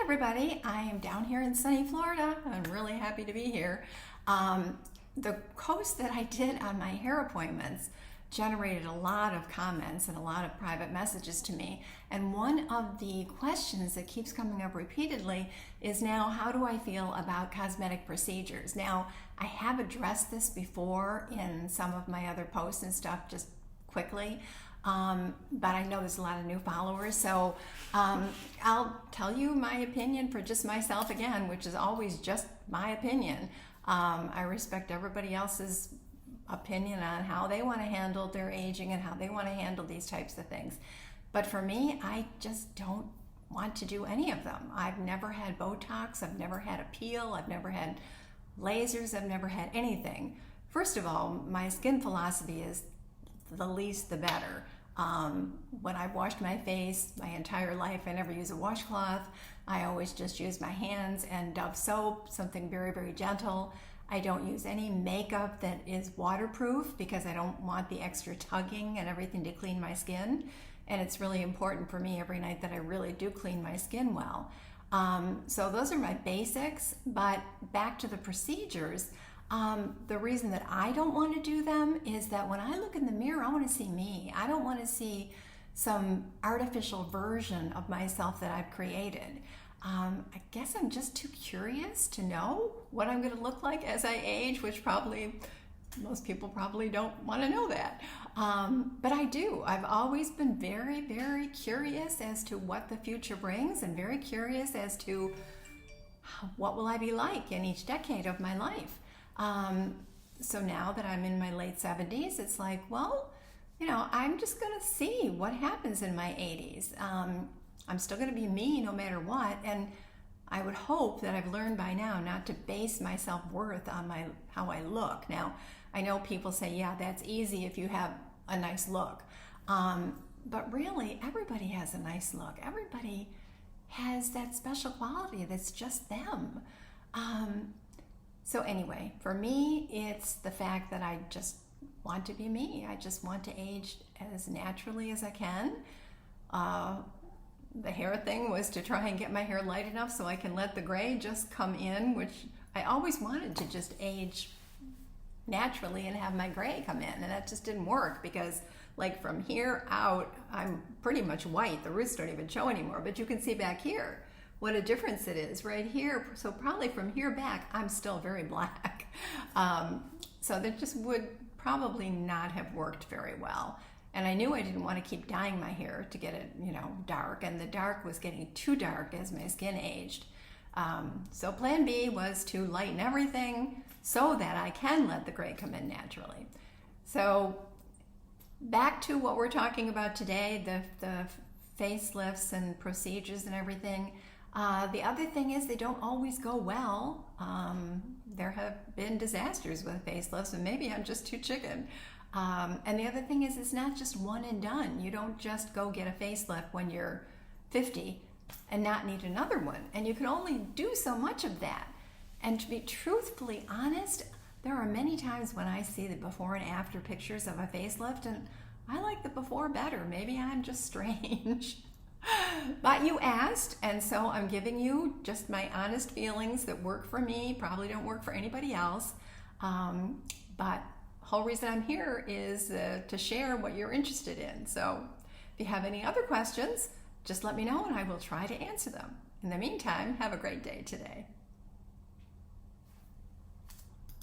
everybody. I am down here in sunny Florida. I'm really happy to be here. The post that I did on my hair appointments generated a lot of comments and a lot of private messages to me. And one of the questions that keeps coming up repeatedly is now, how do I feel about cosmetic procedures? Now, I have addressed this before in some of my other posts and stuff, just quickly. But I know there's a lot of new followers, so I'll tell you my opinion for just myself again, which is always just my opinion. I respect everybody else's opinion on how they want to handle their aging and how they want to handle these types of things. But for me, I just don't want to do any of them. I've never had Botox, I've never had a peel, I've never had lasers, I've never had anything. First of all, my skin philosophy is the least the better. When I've washed my face my entire life, I never use a washcloth. I always just use my hands and Dove soap, something very, very gentle. I don't use any makeup that is waterproof because I don't want the extra tugging and everything to clean my skin. And it's really important for me every night that I really do clean my skin well. So those are my basics, but back to the procedures. The reason that I don't want to do them is that when I look in the mirror, I want to see me. I don't want to see some artificial version of myself that I've created. I guess I'm just too curious to know what I'm going to look like as I age, which probably most people probably don't want to know that. But I do. I've always been very, very curious as to what the future brings and very curious as to what will I be like in each decade of my life. So now that I'm in my late 70s, it's like, well, I'm just going to see what happens in my 80s. I'm still going to be me no matter what. And I would hope that I've learned by now not to base my self-worth on how I look. Now, I know people say, yeah, that's easy if you have a nice look. But really, everybody has a nice look. Everybody has that special quality that's just them. So anyway, for me, it's the fact that I just want to be me. I just want to age as naturally as I can. The hair thing was to try and get my hair light enough so I can let the gray just come in, which I always wanted to just age naturally and have my gray come in. And that just didn't work because like from here out, I'm pretty much white. The roots don't even show anymore, but you can see back here what a difference it is right here. So probably from here back, I'm still very black. So that just would probably not have worked very well. And I knew I didn't want to keep dyeing my hair to get it, dark. And the dark was getting too dark as my skin aged. So plan B was to lighten everything so that I can let the gray come in naturally. So back to what we're talking about today, the facelifts and procedures and everything. The other thing is they don't always go well. There have been disasters with facelifts, and maybe I'm just too chicken. And the other thing is it's not just one and done. You don't just go get a facelift when you're 50 and not need another one. And you can only do so much of that. And to be truthfully honest, there are many times when I see the before and after pictures of a facelift, and I like the before better. Maybe I'm just strange. But you asked, and so I'm giving you just my honest feelings that work for me, probably don't work for anybody else. But the whole reason I'm here is to share what you're interested in. So if you have any other questions, just let me know and I will try to answer them. In the meantime, have a great day today.